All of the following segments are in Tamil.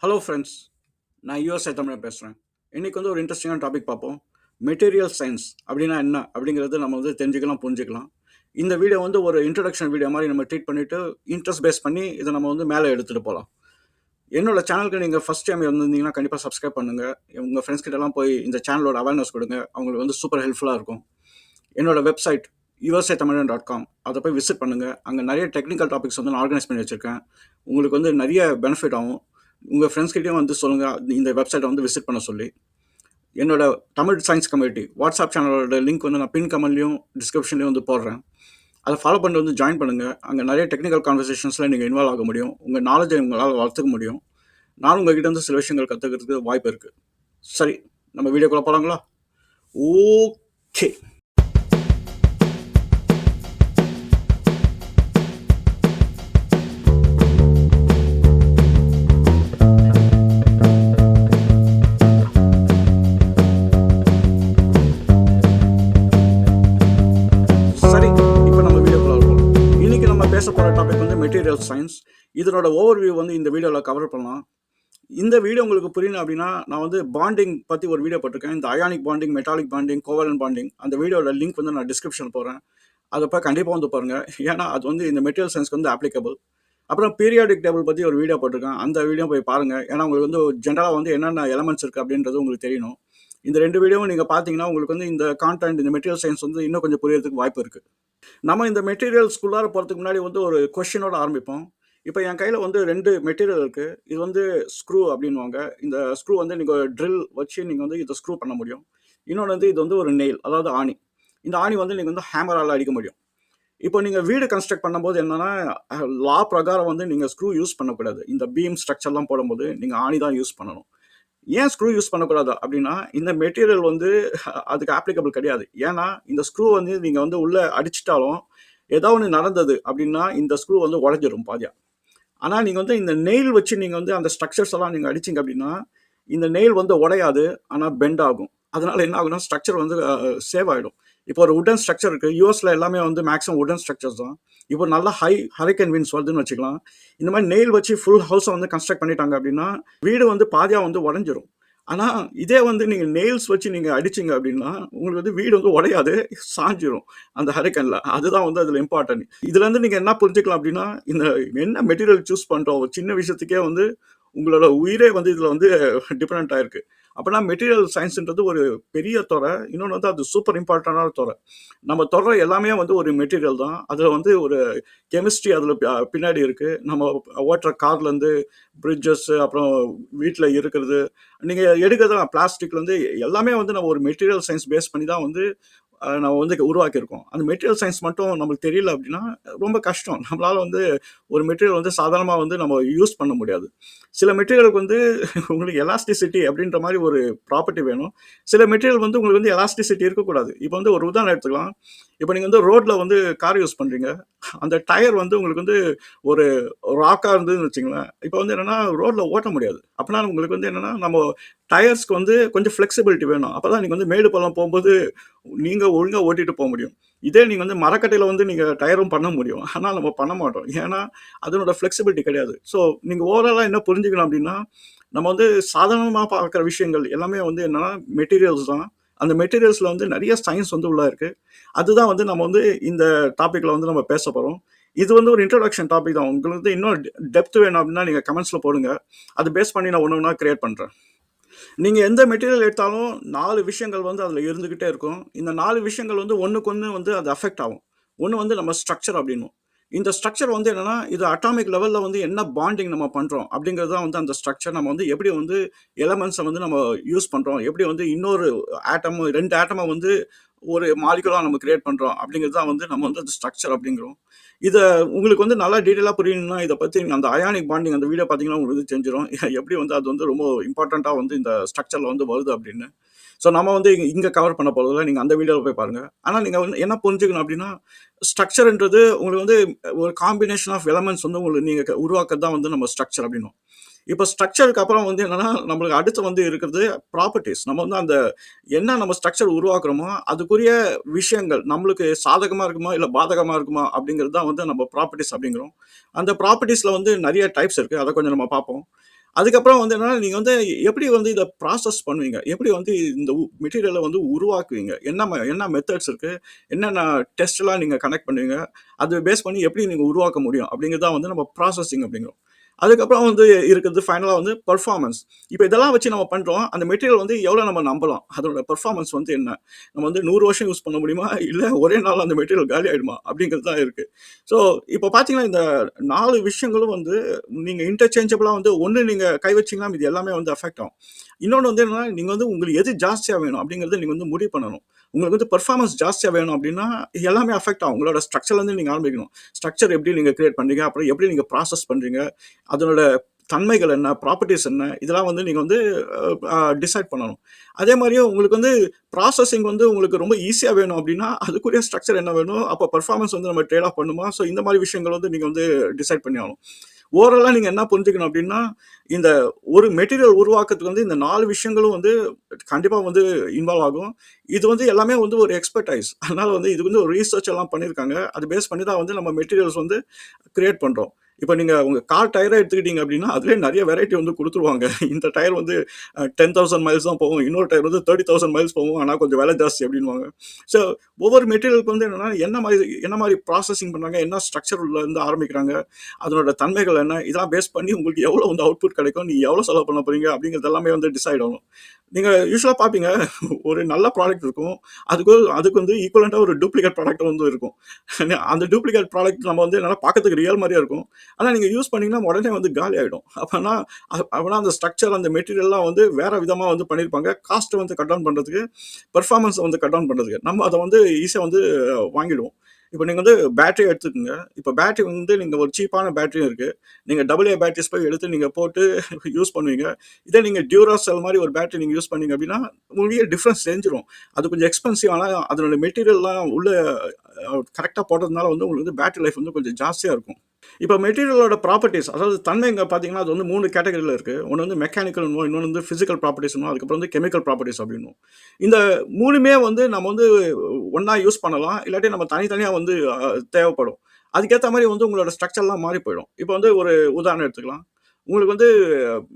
ஹலோ ஃப்ரெண்ட்ஸ், நான் யுஎஸ்ஏ தமிழன் பேசுகிறேன். இன்றைக்கி வந்து ஒரு இன்ட்ரெஸ்டிங்கான டாபிக் பார்ப்போம். மெட்டீரியல் சயின்ஸ் அப்படின்னா என்ன அப்படிங்கிறது நம்ம வந்து தெரிஞ்சுக்கலாம், புரிஞ்சுக்கலாம். இந்த வீடியோ வந்து ஒரு இன்ட்ரடக்ஷன் வீடியோ மாதிரி நம்ம ட்ரீட் பண்ணிவிட்டு இன்ட்ரெஸ்ட் பேஸ் பண்ணி இதை நம்ம வந்து மேலே எடுத்துகிட்டு போகலாம். என்னோட சேனலுக்கு நீங்கள் ஃபஸ்ட் டைம் வந்திருந்தீங்கன்னா கண்டிப்பாக சப்ஸ்கிரைப் பண்ணுங்கள். உங்கள் ஃப்ரெண்ட்ஸ் கிட்டலாம் போய் இந்த சேனலோட அவேர்னஸ் கொடுங்க. அவங்களுக்கு வந்து சூப்பர் ஹெல்ப்ஃபுல்லாக இருக்கும். என்னோட வெப்சைட் usatamizhan.com அதை போய் விசிட் பண்ணுங்கள். அங்கே நிறைய டெக்னிக்கல் டாபிக்ஸ் வந்து நான் ஆர்கனைஸ் பண்ணி வச்சுருக்கேன். உங்களுக்கு வந்து நிறைய பெனிஃபிட் ஆகும். உங்கள் ஃப்ரெண்ட்ஸ்கிட்டையும் வந்து சொல்லுங்கள் இந்த வெப்சைட்டை வந்து விசிட் பண்ண சொல்லி. என்னோட தமிழ் சயின்ஸ் கம்யூனிட்டி வாட்ஸ்அப் சேனலோட லிங்க் வந்து நான் பின் கமெண்ட்லையும் டிஸ்கிரிப்ஷன்லையும் வந்து போடுறேன். அதை ஃபாலோ பண்ணிட்டு வந்து ஜாயின் பண்ணுங்கள். அங்கே நிறைய டெக்னிக்கல் கான்வர்சேஷன்ஸில் நீங்கள் இன்வால்வ் ஆக முடியும். உங்கள் நாலேஜை உங்களால் வளர்த்துக்க முடியும். நானும் உங்ககிட்ட வந்து சில விஷயங்கள் கற்றுக்கிறதுக்கு வாய்ப்பு இருக்குது. சரி, நம்ம வீடியோக்குள்ளே போகலாங்களா? ஓகே. பேச போகிற டாபிக் வந்து மெட்டீரியல் சயின்ஸ். இதனோட ஓவர்வியூ வந்து இந்த வீடியோவில் கவர் பண்ணலாம். இந்த வீடியோ உங்களுக்கு புரியணும் அப்படின்னா நான் வந்து பாண்டிங் பற்றி ஒரு வீடியோ போட்டிருக்கேன். இந்த ionic bonding, metallic bonding, Kovalan bonding, அந்த வீடியோட லிங்க் வந்து நான் டிஸ்கிரிப்ஷன் போகிறேன். அதை போய் கண்டிப்பாக வந்து பாருங்கள். ஏன்னா அது வந்து இந்த மெட்டீரியல் சயின்ஸ்க்கு வந்து அப்ளிகபிள். அப்புறம் பீரியாடிக் டேபிள் பற்றி ஒரு வீடியோ போட்டிருக்கேன். அந்த வீடியோ போய் பாருங்கள். ஏன்னா உங்களுக்கு வந்து ஜென்ரலாக வந்து என்னென்ன எலமெண்ட்ஸ் இருக்குது அப்படின்றது உங்களுக்கு தெரியணும். இந்த ரெண்டு வீடியோவும் நீங்கள் பார்த்தீங்கன்னா உங்களுக்கு வந்து இந்த கான்டென்ட், இந்த மெட்டீரியல் சயின்ஸ் வந்து இன்னும் கொஞ்சம் புரியறதுக்கு வாய்ப்பு இருக்குது. நம்ம இந்த மெட்டீரியல்ஸ்குள்ளார போகிறதுக்கு முன்னாடி வந்து ஒரு கொஷினோட ஆரம்பிப்போம். இப்போ என் கையில் வந்து 2 மெட்டீரியல் இருக்குது. இது வந்து ஸ்க்ரூ அப்படின்வாங்க. இந்த ஸ்க்ரூ வந்து நீங்கள் ட்ரில் வச்சு நீங்கள் வந்து இதை ஸ்க்ரூ பண்ண முடியும். இன்னொன்று வந்து இது வந்து ஒரு நெயில், அதாவது ஆணி. இந்த ஆணி வந்து நீங்கள் வந்து ஹேமரால் அடிக்க முடியும். இப்போ நீங்கள் வீடு கன்ஸ்ட்ரக்ட் பண்ணும்போது என்னென்னா, லா பிரகாரம் வந்து நீங்கள் ஸ்க்ரூ யூஸ் பண்ணக்கூடாது. இந்த பீம் ஸ்ட்ரக்சர்லாம் போடும்போது நீங்கள் ஆணி தான் யூஸ் பண்ணணும். ஏன் ஸ்க்ரூ யூஸ் பண்ணக்கூடாது அப்படின்னா, இந்த மெட்டீரியல் வந்து அதுக்கு ஆப்ளிகபிள் கிடையாது. ஏன்னா இந்த ஸ்க்ரூ வந்து நீங்கள் வந்து உள்ளே அடிச்சிட்டாலும் ஏதோ ஒன்று நடந்தது அப்படின்னா இந்த ஸ்க்ரூ வந்து உடஞ்சிடும் பாதியா. ஆனால் நீங்கள் வந்து இந்த நெயில் வச்சு நீங்கள் வந்து அந்த ஸ்ட்ரக்சர்ஸ் எல்லாம் நீங்கள் அடிச்சிங்க அப்படின்னா இந்த நெயில் வந்து உடையாது, ஆனால் பெண்ட் ஆகும். அதனால என்ன ஆகுனா ஸ்ட்ரக்சர் வந்து சேவ் ஆகிடும். இப்போ ஒரு உடன் ஸ்ட்ரக்சர் இருக்குது. யூஎஸில் எல்லாமே வந்து மேக்ஸிமம் உடன் ஸ்ட்ரக்சர்ஸ் தான். இப்போ நல்லா ஹரிக்கன் வின்ஸ் வருதுன்னு வச்சுக்கலாம். இந்த மாதிரி நெயில் வச்சு ஃபுல் ஹவுஸை வந்து கன்ஸ்ட்ரக்ட் பண்ணிட்டாங்க அப்படின்னா வீடு வந்து பாதியாக வந்து உடஞ்சிரும். ஆனால் இதே வந்து நீங்கள் நெயில்ஸ் வச்சு நீங்கள் அடிச்சிங்க அப்படின்னா உங்களுக்கு வந்து வீடு வந்து உடையாது, சாஞ்சிரும் அந்த ஹரிக்கனில். அதுதான் வந்து அதில் இம்பார்ட்டன்ட். இதுலேருந்து நீங்கள் என்ன புரிஞ்சுக்கலாம் அப்படின்னா, இந்த என்ன மெட்டீரியல் சூஸ் பண்ணுறோம் ஒரு சின்ன விஷயத்துக்கே வந்து உங்களோட உயிரே வந்து இதில் வந்து டிபெண்ட் ஆகிருக்கு. அப்படின்னா மெட்டீரியல் சயின்ஸ்ன்றது ஒரு பெரிய துறை. இன்னொன்று வந்து அது சூப்பர் இம்பார்ட்டண்டான துறை. நம்ம தொடுற எல்லாமே வந்து ஒரு மெட்டீரியல் தான். அதில் வந்து ஒரு கெமிஸ்ட்ரி அதில் பின்னாடி இருக்குது. நம்ம ஓட்டுற கார்லேருந்து பிரிட்ஜஸ், அப்புறம் வீட்டில் இருக்கிறது, நீங்கள் எடுக்கிறதா பிளாஸ்டிக்லேருந்து எல்லாமே வந்து நம்ம ஒரு மெட்டீரியல் சயின்ஸ் பேஸ் பண்ணி தான் வந்து நம்ம வந்து உருவாக்கியிருக்கோம். அந்த மெட்டீரியல் சயின்ஸ் மட்டும் நம்மளுக்கு தெரியல அப்படின்னா ரொம்ப கஷ்டம். நம்மளால் வந்து ஒரு மெட்டீரியல் வந்து சாதாரணமாக வந்து நம்ம யூஸ் பண்ண முடியாது. சில மெட்டீரியலுக்கு வந்து உங்களுக்கு எலாஸ்டிசிட்டி அப்படின்ற மாதிரி ஒரு ப்ராப்பர்ட்டி வேணும். சில மெட்டீரியல் வந்து உங்களுக்கு வந்து எலாஸ்டிசிட்டி இருக்கக்கூடாது. இப்போ வந்து ஒரு உதாரணம் எடுத்துக்கலாம். இப்போ நீங்கள் வந்து ரோட்டில் வந்து கார் யூஸ் பண்ணுறீங்க. அந்த டயர் வந்து உங்களுக்கு வந்து ஒரு ராக்காக இருந்ததுன்னு வச்சுங்களேன். இப்போ வந்து என்னென்னா ரோட்டில் ஓட்ட முடியாது. அப்படின்னா உங்களுக்கு வந்து என்னென்னா நம்ம டயர்ஸ்க்கு வந்து கொஞ்சம் ஃப்ளெக்சிபிலிட்டி வேணும். அப்போ தான் நீங்கள் வந்து மேடு பள்ளம் போகும்போது நீங்கள் ஒழுங்காக ஓட்டிகிட்டு போக முடியும். இதே நீங்கள் வந்து மரக்கட்டையில் வந்து நீங்கள் டயரும் பண்ண முடியும். ஆனால் நம்ம பண்ண மாட்டோம். ஏன்னா அதனோட ஃப்ளெக்சிபிலிட்டி கிடையாது. ஸோ நீங்கள் ஓவராலாக என்ன புரிஞ்சுக்கணும் அப்படின்னா, நம்ம வந்து சாதாரணமாக பார்க்குற விஷயங்கள் எல்லாமே வந்து என்னென்னா மெட்டீரியல்ஸ் தான். அந்த மெட்டீரியல்ஸில் வந்து நிறைய சயின்ஸ் வந்து உள்ளே இருக்குது. அதுதான் வந்து நம்ம வந்து இந்த டாப்பிக்கில் வந்து நம்ம பேச போகிறோம். இது வந்து ஒரு இன்ட்ரோடக்ஷன் டாபிக் தான். உங்களுக்கு வந்து இன்னும் டெப்த் வேணும் அப்படின்னா நீங்கள் கமெண்ட்ஸில் போடுங்க. அது பேஸ் பண்ணி நான் ஒன்று ஒன்றா கிரியேட் பண்ணுறேன். நீங்கள் எந்த மெட்டீரியல் எடுத்தாலும் 4 விஷயங்கள் வந்து அதில் இருந்துக்கிட்டே இருக்கும். இந்த 4 விஷயங்கள் வந்து ஒன்றுக்கு ஒன்று வந்து அது அஃபெக்ட் ஆகும். ஒன்று வந்து நம்ம ஸ்ட்ரக்சர் அப்படின்னும். இந்த ஸ்ட்ரக்சர் வந்து என்னென்னா, இது அட்டாமிக் லெவலில் வந்து என்ன பாண்டிங் நம்ம பண்ணுறோம் அப்படிங்கிறது தான் வந்து அந்த ஸ்ட்ரக்சர். நம்ம வந்து எப்படி வந்து எலமெண்ட்ஸை வந்து நம்ம யூஸ் பண்ணுறோம், எப்படி வந்து இன்னொரு ஆட்டம் 2 ஆட்டமை வந்து ஒரு மாலிகுலாக நம்ம கிரியேட் பண்ணுறோம் அப்படிங்கிறது தான் வந்து நம்ம வந்து அந்த ஸ்ட்ரக்சர் அப்படிங்கிறோம். இதை உங்களுக்கு வந்து நல்லா டீட்டெயிலாக புரியணும்னா இதை பற்றி அந்த அயானிக் பாண்டிங் அந்த வீடியோ பார்த்தீங்கன்னா உங்களுக்கு வந்து தெரிஞ்சிடும். எப்படி வந்து அது வந்து ரொம்ப இம்பார்ட்டண்ட்டாக வந்து இந்த ஸ்ட்ரக்சரில் வந்து வருது அப்படின்னு. ஸோ நம்ம வந்து இங்கே கவர் பண்ண போகிறதில்ல. நீங்கள் அந்த வீடியோவில் போய் பாருங்கள். ஆனால் நீங்கள் வந்து என்ன புரிஞ்சுக்கணும் அப்படின்னா, ஸ்ட்ரக்சர்ன்றது உங்களுக்கு வந்து ஒரு காம்பினேஷன் ஆஃப் எலமெண்ட்ஸ் வந்து உங்களுக்கு நீங்கள் உருவாக்குறது தான் வந்து நம்ம ஸ்ட்ரக்சர் அப்படின்னும். இப்போ ஸ்ட்ரக்சருக்கு அப்புறம் வந்து என்னென்னா, நம்மளுக்கு அடுத்து வந்து இருக்கிறது ப்ராப்பர்ட்டிஸ். நம்ம வந்து அந்த என்ன நம்ம ஸ்ட்ரக்சர் உருவாக்குறோமோ அதுக்குரிய விஷயங்கள் நம்மளுக்கு சாதகமாக இருக்குமா இல்லை பாதகமாக இருக்குமா அப்படிங்கிறது தான் வந்து நம்ம ப்ராப்பர்ட்டிஸ் அப்படிங்கிறோம். அந்த ப்ராப்பர்ட்டிஸில் வந்து நிறைய டைப்ஸ் இருக்குது. அதை கொஞ்சம் நம்ம பார்ப்போம். அதுக்கப்புறம் வந்து என்னன்னா, நீங்க வந்து எப்படி வந்து இத ப்ராசஸ் பண்ணுவீங்க? எப்படி வந்து இந்த மெட்டீரியல வந்து உருவாக்குவீங்க? என்ன மெத்தட்ஸ் இருக்கு? என்னென்ன டெஸ்ட்லாம் நீங்க கனெக்ட் பண்ணுவீங்க? அது பேஸ் பண்ணி எப்படி நீங்க உருவாக்க முடியும்? அப்படிங்கிறது தான் வந்து நம்ம ப்ராசஸிங் அப்படிங்கிறோம். அதுக்கப்புறம் வந்து இருக்கிறது ஃபைனலா வந்து பெர்ஃபார்மன்ஸ். இப்ப இதெல்லாம் வச்சு நம்ம பண்றோம். அந்த மெட்டீரியல் வந்து எவ்வளோ நம்ம நம்பலாம்? அதோட பெர்ஃபார்மன்ஸ் வந்து என்ன? நம்ம வந்து 100 வருஷம் யூஸ் பண்ண முடியுமா? இல்ல ஒரே நாள்ல அந்த மெட்டீரியல் காலி ஆயிடுமா? அப்படிங்கிறது தான் இருக்கு. ஸோ, இப்ப பார்த்தீங்கன்னா, இந்த 4 விஷயங்களும் வந்து நீங்க இன்டர்சேஞ்சபிளா வந்து ஒண்ணு நீங்க கை வச்சீங்கன்னா, மீதி எல்லாமே வந்து அஃபெக்ட் ஆகும். இன்னொன்னு வந்து என்னன்னா, நீங்க வந்து உங்களுக்கு எது ஜாஸ்தியா வேணும் அப்படிங்கிறத நீங்க வந்து முடிவு பண்ணணும். உங்களுக்கு வந்து பெர்ஃபார்மன்ஸ் ஜாஸ்தியா வேணும் அப்படின்னா, எல்லாமே அஃபெக்ட் ஆகும். உங்களோட ஸ்ட்ரக்சர்லேருந்து நீங்க ஆரம்பிக்கணும். ஸ்ட்ரக்சர் எப்படி நீங்க கிரியேட் பண்றீங்க? அப்புறம் எப்படி நீங்க ப்ராசஸ் பண்றீங்க? அதனோட தன்மைகள் என்ன? ப்ராப்பர்ட்டீஸ் என்ன? இதெல்லாம் வந்து நீங்க வந்து டிசைட் பண்ணணும். அதே மாரியே உங்களுக்கு வந்து ப்ராசஸிங் வந்து உங்களுக்கு ரொம்ப ஈஸியா வேணும் அப்படின்னா, அதுக்குரிய ஸ்ட்ரக்சர் என்ன வேணும்? அப்ப பெர்ஃபார்மன்ஸ் வந்து நம்ம ட்ரேட் ஆஃப் பண்ணுமா? ஸோ இந்த மாரி விஷயங்கள் வந்து நீங்க வந்து டிசைட் பண்ணி ஆகணும். ஓவராலா நீங்க என்ன புரிஞ்சுக்கணும் அப்படின்னா, இந்த ஒரு மெட்டீரியல் உருவாக்கத்துக்கு வந்து இந்த 4 விஷயங்களும் வந்து கண்டிப்பா வந்து இன்வால்வ் ஆகும். இது வந்து எல்லாமே வந்து ஒரு எக்ஸ்பெர்டைஸ். அதனால வந்து இது வந்து ஒரு ரிசர்ச் எல்லாம் பண்ணியிருக்காங்க. அது பேஸ் பண்ணி தான் வந்து நம்ம மெட்டீரியல்ஸ் வந்து கிரியேட் பண்றோம். இப்ப நீங்க உங்க கார் டயர எடுத்துக்கிட்டீங்க அப்படின்னா, அதிலேயே நெறைய வெரைட்டி வந்து குடுத்துருவாங்க. இந்த டயர் வந்து 10,000 மைல்ஸ் தான் போகும். இன்னொரு டயர் வந்து 30,000 மைல்ஸ் போகும். ஆனா கொஞ்சம் விலை ஜாஸ்தி அப்படின்னுவாங்க. ஸோ ஒவ்வொரு மெட்டீரியலுக்கு வந்து என்னன்னா, என்ன மாரி ப்ராசஸிங் பண்றாங்க, என்ன ஸ்ட்ரக்சர்ல இருந்து ஆரம்பிக்கிறாங்க, அதனோட தன்மைகள் என்ன, இதெல்லாம் பேஸ் பண்ணி உங்களுக்கு எவ்வளோ வந்து அவுட்புட் கிடைக்கும், நீங்க எவ்வளோ செலவு பண்ண போறீங்க அப்படிங்கிறது எல்லாமே வந்து டிசைட் ஆகும். நீங்க யூசுவலா பார்ப்பீங்க, ஒரு நல்ல ப்ராடக்ட் இருக்கும். அதுக்கு வந்து ஈக்குவலன்ட்டா ஒரு டூப்ளிகேட் ப்ராடக்ட் வந்து இருக்கும். அந்த டூப்ளிகேட் ப்ராடக்ட் நம்ம வந்து என்னன்னா பார்க்கறதுக்கு ரியல் மாரியே இருக்கும். ஆனா நீங்க யூஸ் பண்ணீங்கன்னா உடனே வந்து காலி ஆயிடும். அப்பன்னா அந்த ஸ்ட்ரக்சர், அந்த மெட்டீரியல்லாம் வந்து வேற விதமா வந்து பண்ணியிருப்பாங்க. காஸ்ட்ட வந்து கட் டவுன் பண்றதுக்கு, பெர்ஃபார்மன்ஸ வந்து கட் டவுன் பண்றதுக்கு. நம்ம அத வந்து ஈஸியா வந்து வாங்கிடுவோம். இப்ப நீங்க வந்து பேட்டரிய எடுத்துக்கங்க. இப்ப பேட்டரி வந்து நீங்க ஒரு சீப்பான பேட்டரியும் இருக்கு. நீங்க AA பேட்டரிஸ் போய் எடுத்து நீங்க போட்டு யூஸ் பண்ணுவீங்க. இதே நீங்க டியூராசெல் மாரி ஒரு பேட்டரி நீங்க யூஸ் பண்ணீங்க அப்படின்னா, உங்களுக்கே டிஃபரன்ஸ் தெரிஞ்சிரும். அது கொஞ்சம் எக்ஸ்பென்சிவ். ஆனா அதனோட மெட்டீரியல்லாம் உள்ள கரெக்ட்டா போடுறதுனால வந்து உங்களுக்கு வந்து பேட்டரி லைஃப் வந்து கொஞ்சம் ஜாஸ்தியா இருக்கும். இப்ப மெட்டீரியலோட ப்ராப்பர்ட்டீஸ், அதாவது தன்மைங்க பார்த்தீங்கன்னா, அது வந்து 3 கேட்டகரில இருக்கு. ஒண்ணு வந்து மெக்கானிக்கல்ன்னுவோம், இன்னொன்னு வந்து பிசிக்கல் ப்ராப்பர்ட்டீஸ்ன்னுவோம், அதுக்கப்புறம் வந்து கெமிக்கல் ப்ராப்பர்ட்டீஸ் அப்படின்னுவோம். இந்த 3மே வந்து நம்ம வந்து ஒண்ணா யூஸ் பண்ணலாம். இல்லாட்டி நம்ம தனித்தனியா வந்து தேவைப்படும். அதுக்கேத்த மாரி வந்து உங்களோட ஸ்ட்ரக்சர்லாம் மாறி போயிடும். இப்ப வந்து ஒரு உதாரணம் எடுத்துக்கலாம். உங்களுக்கு வந்து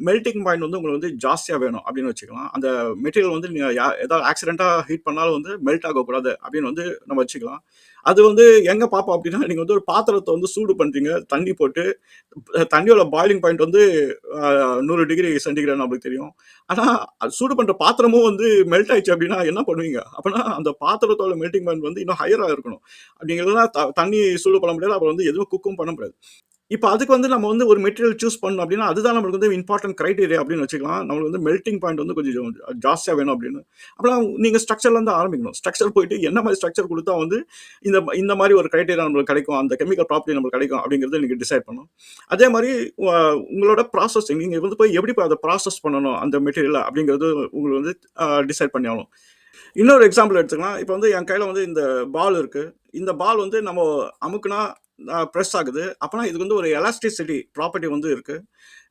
மெல்டிங் பாயிண்ட் வந்து உங்களுக்கு வந்து ஜாஸ்தியா வேணும் அப்படின்னு வச்சுக்கலாம். அந்த மெட்டீரியல் வந்து நீங்க ஏதாவது ஆக்சிடென்ட்டா ஹீட் பண்ணாலும் வந்து மெல்ட் ஆகக்கூடாது அப்படின்னு வந்து நம்ம வச்சுக்கலாம். அது வந்து எங்க பார்ப்போம் அப்படின்னா, நீங்க வந்து ஒரு பாத்திரத்த வந்து சூடு பண்றீங்க, தண்ணி போட்டு. தண்ணியோட பாய்லிங் பாயிண்ட் வந்து 100 டிகிரி சென்டிகிரேட் நம்மளுக்கு தெரியும். ஆனா, அது சூடு பண்ற பாத்திரமும் வந்து மெல்ட் ஆயிடுச்சு அப்படின்னா என்ன பண்ணுவீங்க? அப்பன்னா அந்த பாத்திரத்தோட மெல்டிங் பாயிண்ட் வந்து இன்னும் ஹையரா இருக்கணும். அப்படி இல்லன்னா தண்ணி சூடு பண்ண முடியாது. அப்புறம் வந்து எதுவும் குக்கும் பண்ண முடியாது. இப்ப அதுக்கு வந்து நம்ம வந்து ஒரு மெட்டீரியல் சூஸ் பண்ணணும் அப்டின்னா, அதுதான் நம்மளுக்கு வந்து இம்பார்ட்டன்ட் கிரைட்டீரியா அப்டின்னு வச்சுக்கலாம். நம்மளுக்கு வந்து மெல்டிங் பாயிண்ட் வந்து கொஞ்சம் ஜாஸ்தியா வேணும் அப்டின்னு. அப்பலாம் நீங்க ஸ்ட்ரக்சர்லருந்து ஆரம்பிக்கணும். ஸ்ட்ரக்சர் போயிட்டு என்ன மாரி ஸ்ட்ரக்சர் குடுத்தா வந்து இந்த மாரி ஒரு கிரைட்டீரியா நம்மளுக்கு கிடைக்கும். அந்த கெமிக்கல் ப்ராப்பர்ட்டி நம்மளுக்கு கிடைக்கும் அப்டிங்கிறத நீங்க டிசைட் பண்ணணும். அதே மாரி உ உங்களோட ப்ராசஸிங், நீங்க வந்து போய் எப்படி அத ப்ராசஸ் பண்ணணும் அந்த மெட்டீரியல அப்டிங்கிறது உங்களுக்கு வந்து டிசைட் பண்ணி ஆகணும். இன்னொரு எக்ஸாம்பிள் எடுத்துக்கலாம். இப்ப வந்து என் கையில வந்து இந்த பால் இருக்கு. இந்த பால் வந்து நம்ம அமுக்குனா பிரஸ் ஆகுது. அப்பன்னா இதுக்கு வந்து ஒரு எலாஸ்டிசிட்டி ப்ராப்பர்ட்டி வந்து இருக்கு.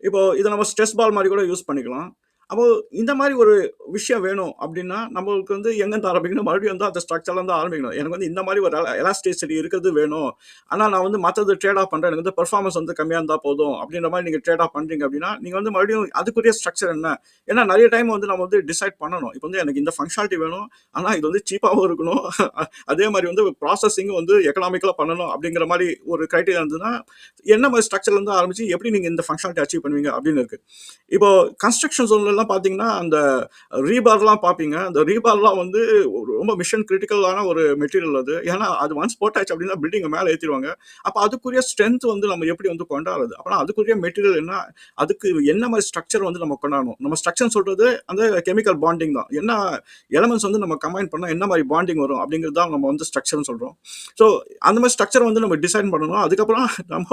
இப்போ இத நம்ம ஸ்ட்ரெஸ் பால் மாரி கூட யூஸ் பண்ணிக்கலாம். அப்போ இந்த மாரி ஒரு விஷயம் வேணும் அப்டின்னா, நம்மளுக்கு வந்து எங்கருந்து ஆரம்பிக்கணும்? மறுபடியும் வந்து அந்த ஸ்ட்ரக்சர்லருந்து ஆரம்பிக்கணும். எனக்கு வந்து இந்த மாரி ஒரு எலாஸ்டிசிட்டி இருக்கிறது வேணும். ஆனா நான் வந்து மத்தது ட்ரேட் ஆஃப் பண்றேன். எனக்கு வந்து பெர்ஃபார்மன்ஸ் வந்து கம்மியா இருந்தா போதும். அப்டின்ற மாரி நீங்க ட்ரேட் ஆஃப் பண்றீங்க அப்டின்னா, நீங்க வந்து மறுபடியும் அதுக்குரிய ஸ்ட்ரக்சர் என்ன? ஏன்னா நெறைய டைம் வந்து நம்ம வந்து டிசைட் பண்ணணும். இப்ப வந்து எனக்கு இந்த பங்ஷனாலிட்டி வேணும். ஆனா இது வந்து சீப்பாவும் இருக்கணும். அதே மாரி வந்து ப்ராசஸிங்கும் வந்து எக்கனாமிக்கலா பண்ணணும் அப்டிங்கிற மாரி ஒரு கிரைட்டீரியா இருந்ததுன்னா, என்ன மாரி ஸ்ட்ரக்சர்லருந்து ஆரம்பிச்சு எப்படி நீங்க இந்த பங்ஷனாலிட்டி அச்சீவ் பண்ணுவீங்க அப்டின்னு இருக்கு. இப்போ கன்ஸ்ட்ரக்ஷன் ஜோன்லலாம் பார்த்தீங்கன்னா, அந்த ரீபார்லாம் பார்ப்பீங்க. அந்த ரீபார்லாம் வந்து ரொம்ப மிஷன் கிரிட்டிக்கலான ஒரு மெட்டீரியல் அது. ஏன்னா, அது ஒன்ஸ் போட்டாச்சு அப்டின்னா பில்டிங்க மேல ஏத்திருவாங்க. அப்ப அதுக்குரிய ஸ்ட்ரென்த் வந்து நம்ம எப்படி வந்து கொண்டாடுறது? அப்பனா அதுக்குரிய மெட்டீரியல் என்ன? அதுக்கு என்ன மாரி ஸ்ட்ரக்சர் வந்து நம்ம கொண்டாடணும்? நம்ம ஸ்ட்ரக்சர்ன்னு சொல்றது அந்த கெமிக்கல் பாண்டிங் தான். என்ன எலமெண்ட்ஸ் வந்து நம்ம கம்பைன் பண்ணா என்ன மாரி பாண்டிங் வரும்? அப்டிங்கிறது தான் நம்ம வந்து ஸ்ட்ரக்சர்ன்னு சொல்றோம். ஸோ அந்த மாரி ஸ்ட்ரக்சர் வந்து நம்ம டிசைன் பண்ணணும். அதுக்கப்புறம் நம்ம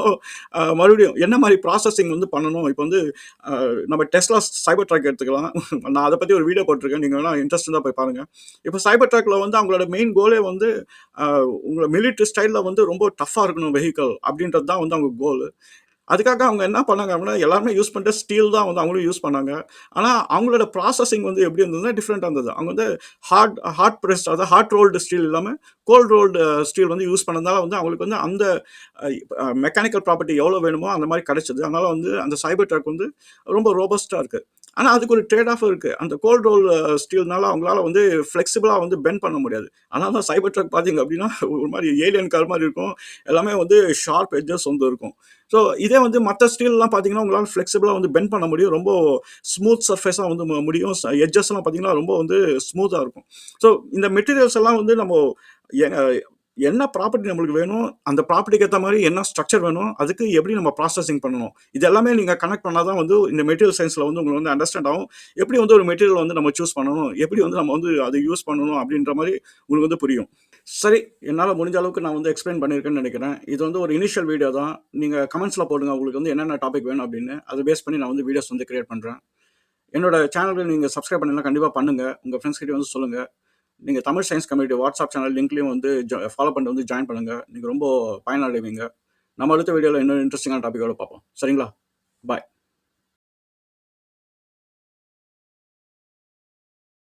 மறுபடியும் என்ன மாரி ப்ராசஸிங் வந்து பண்ணணும்? இப்ப வந்து அ நம்ம டெஸ்லா சைபர் ட்ரக் எடுத்துக்கலாம். நான் அத பத்தி ஒரு வீடியோ போட்டுருக்கேன். நீங்க வேணா இன்ட்ரெஸ்ட் இருந்தா போய் பாருங்க. இப்ப சைபர் ட்ரக்ல வந்து அவங்களோட மெயின் கோலே வந்து உங்கள மிலிட்டரி ஸ்டைல்ல வந்து ரொம்ப டஃப்பா இருக்கணும் வெஹிக்கிள் அப்டின்றது தான் வந்து அவங்க கோல். அதுக்காக அவங்க என்ன பண்ணாங்க அப்படின்னா, எல்லாருமே யூஸ் பண்ற ஸ்டீல் தான் வந்து அவங்களும் யூஸ் பண்ணாங்க. ஆனா, அவங்களோட ப்ராசஸிங் வந்து எப்படி இருந்ததுன்னா, டிஃபரெண்ட்டா இருந்தது. அவங்க வந்து ஹார்ட் பிரஸ்ட் அதாவது ஹாட் ரோல்டு ஸ்டீல் இல்லாம, கோல்ட் ரோல்டு ஸ்டீல் வந்து யூஸ் பண்ணதுனால வந்து அவங்களுக்கு வந்து அந்த மெக்கானிக்கல் ப்ராப்பர்ட்டி எவ்வளோ வேணுமோ அந்த மாரி கிடைச்சது. அதனால வந்து அந்த சைபர் ட்ரக் வந்து ரொம்ப ரோபஸ்ட்டா இருக்கு. ஆனா, அதுக்கு ஒரு ட்ரேட் ஆஃப் இருக்கு. அந்த கோல்ட் ரோல் ஸ்டீல்னால அவங்களால வந்து ஃப்ளெக்சிபிளா வந்து பெண்ட் பண்ண முடியாது. அதனால தான் சைபர் ட்ரக் பார்த்தீங்க அப்படின்னா, ஒரு மாரி ஏலியன் கார் மாரி இருக்கும். எல்லாமே வந்து ஷார்ப் எட்ஜஸ் வந்து இருக்கும். ஸோ இதே வந்து மத்த ஸ்டீல்லாம் பார்த்தீங்கன்னா, உங்களால ஃப்ளெக்சிபிளா வந்து பெண்ட் பண்ண முடியும். ரொம்ப ஸ்மூத் சர்ஃபேஸா வந்து முடியும். எட்ஜஸ்லாம் பார்த்தீங்கன்னா, ரொம்ப வந்து ஸ்மூத்தா இருக்கும். ஸோ இந்த மெட்டீரியல்ஸ் எல்லாம் வந்து நம்ம எ என்ன ப்ராப்பர்ட்டி நம்மளுக்கு வேணும், அந்த ப்ராப்பர்ட்டிக்கு ஏத்த மாரி என்ன ஸ்ட்ரக்சர் வேணும், அதுக்கு எப்படி நம்ம ப்ராசஸிங் பண்ணணும். இது எல்லாமே நீங்க கனெக்ட் பண்ணா தான் வந்து இந்த மெட்டீரியல் சயன்ஸ்ல வந்து உங்களுக்கு வந்து அண்டர்ஸ்டாண்ட் ஆகும். எப்படி வந்து ஒரு மெட்டீரியல் வந்து நம்ம சூஸ் பண்ணணும், எப்படி வந்து நம்ம வந்து அத யூஸ் பண்ணணும் அப்படின்ற மாரி உங்களுக்கு வந்து புரியும். சரி, என்னால முடிஞ்ச அளவுக்கு நான் வந்து எக்ஸ்பிளைன் பண்ணியிருக்கேன்னு நெனைக்கிறேன். இது வந்து ஒரு இனிஷியல் வீடியோ தான். நீங்க கமெண்ட்ஸ்ல போடுங்க உங்களுக்கு வந்து என்னென்ன டாபிக் வேணும் அப்படின்னு. அத பேஸ் பண்ணி நான் வந்து வீடியோஸ் வந்து கிரியேட் பண்றேன். என்னோட சேனலுக்கு நீங்க சப்ஸ்கிரைப் பண்ணலனா கண்டிப்பா பண்ணுங்க. உங்க ஃபிரெண்ட்ஸ் கிட்டயும் வந்து சொல்லுங்க. நீங்க Tamil science community WhatsApp channel லிங்க்லயும் வந்து ஃபாலோ பண்ணிட்டு வந்து ஜாயின் பண்ணுங்க. நீங்க ரொம்ப பயனடைவீங்க. நம்ம அடுத்த வீடியோல இன்னொரு இன்ட்ரஸ்டிங்கான டாபிக்கோட பார்ப்போம். சரிங்களா? பாய்.